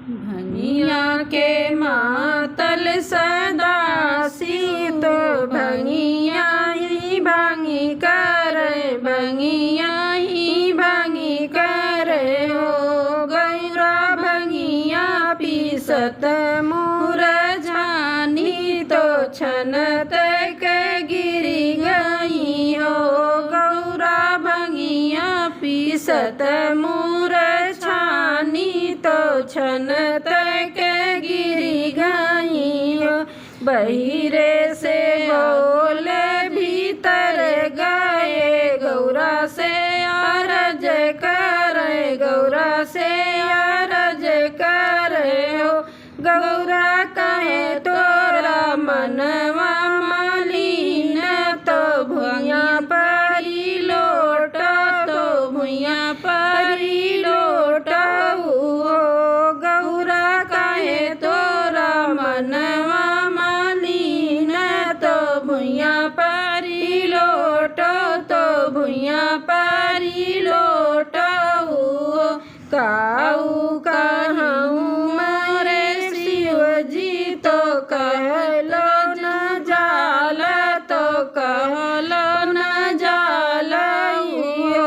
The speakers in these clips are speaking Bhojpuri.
भंगिया के मातल सदा सी तो भंगिया ही भांगी करे, भंगिया ही भांगी करे हो। गौरा भंगिया पीसत मुरझानी तो छनत के गिरी गई हो। गौरा भंगिया पीसत मुरझानी तो छनत के गिरी गई हो। बहिरे से बोले भीतर गए, गौरा से अरज करे, गौरा से अरज करे हो। गौरा कहे तोरा मनवा मलिन तो भुइया परी लोट, तो भुइया परी लोट हो। गौरा कहे तोरा मनवा मलिन तो भुइया परी लोट, तो भुइया परी लोट हो। काऊ कहूँ मारे शिव जी तो कहलो न जाल, तो कहलो न जाल हो।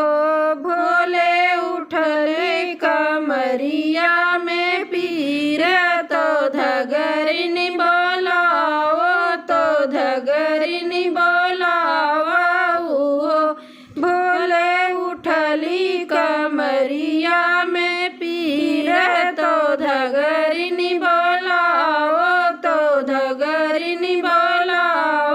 भोले उठले कमरिया में पीर तो धगरिन बोलाओ, तो धगरिन बोलाओ हो। भोले उठली कमरिया में पीर तो धगरिन बोलाओ, तो धगरिन बोलाओ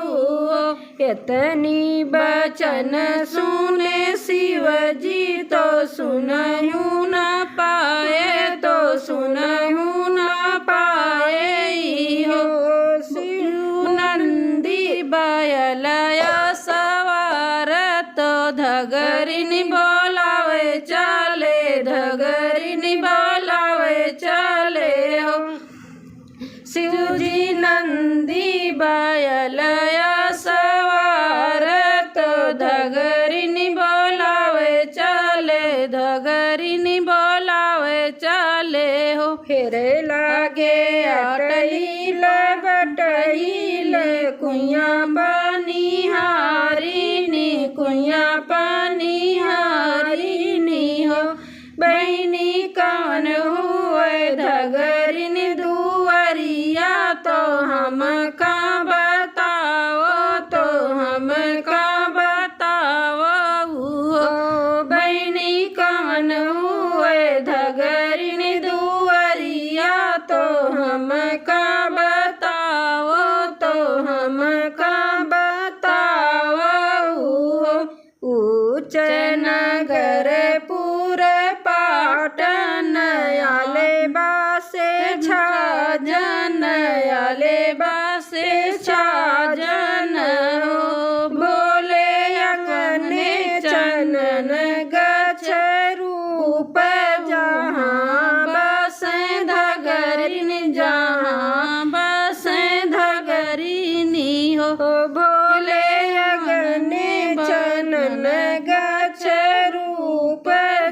हो। इतनी बचन सुने शिव जी तो सुनहु न पाए, तो सुनहु न पाए हो। शिव नंदी बयलया सवार तो धगरिन बोलावे चले, धगरिन बोलावे चले हो। शिव जी नंदी बयलया सवार तो धगरिन बोलावे चले, धगरिन बोलावे चले हो। फिर लागे अटईल बटईल कुइया पानी हारिनी, कुइया पानी हारिनी हो। बहनी कौन हुए धगरिन दुआरिया तो हम का बताओ, तो हम का बताओ हो। बहनी कौन हुए धगरिन दुआरिया तो हम का बताओ, तो हम का बताओ हो। ऊंच नगर पुर पाटन आले बासे छाजन, आले बासे छाजन हो। भोले अंगने चनन गछ रूप जहाँ बसे धगरिन, जहाँ बसे धगरिनी हो। भोले अंगने चनन गछ रूप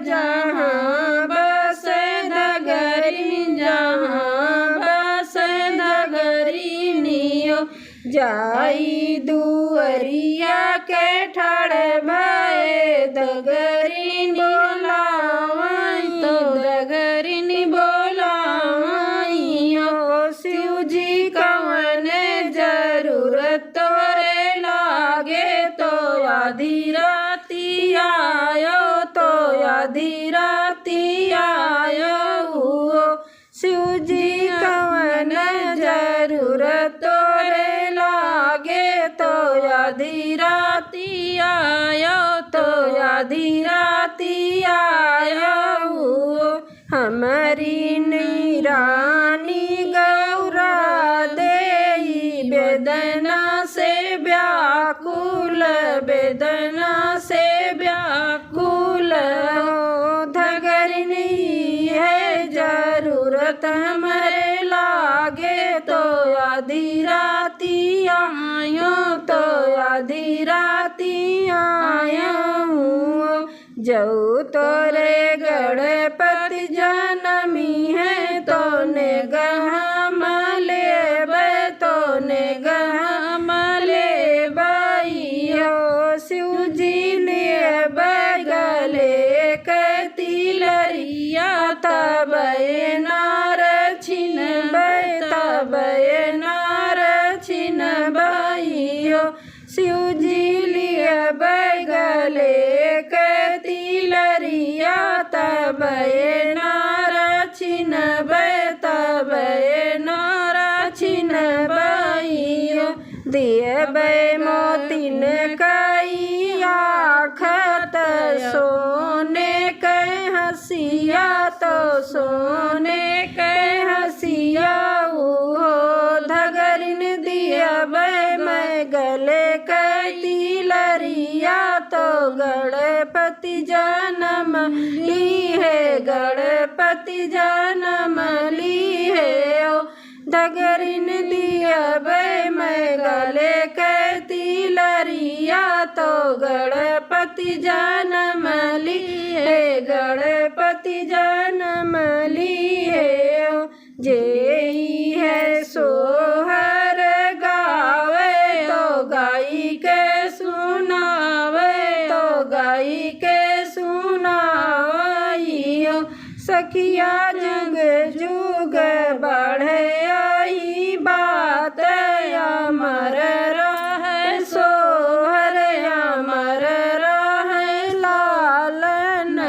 जहाँ बसे धगरिन, जहाँ बसे धगरिनी हो। जाई दुअरिया के ठाड़ भये धगरिन बोलावई, तो धगरिन बोलावई हो। शिव जी कवन जरूरत तोरे लागे, तो आधी राती आयो, तो आधी राती आयो हो। शिव जी कवन जरूरत तोरे लागे, तो आधी राती आयो, तो आधी राती आयो हो। हमारी निरानी गौरा देई वेदना से व्याकुल, वेदना से व्याकुल हो। धगरिन है जरूरत हमारे लागे, तो आधी राती आयो, तो आधी राती आयो जो तोरे गणपति जनमी है अबे मोतिन कई आखत सोने के हसिया तो सोने के हसिया हो धगरिन दिया बे मैं गले के तिलरिया तो गणपति जन्म ली है गणपति जन्म ली है ओ धगरिन दिया बे मैं गले के तिलरिया तो गणपति जन्म ली है गणपति जन्म ली है ओ जेई है सोहर गावे तो गाई के सुनावे तो गाई के सुनावई हो सखिया जुग जुग बढ़े आई बात अमर रहे सोहर अमर रहे लालन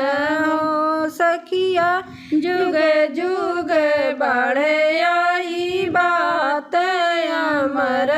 हो सखिया जुग जुग बढ़े आई बात अमर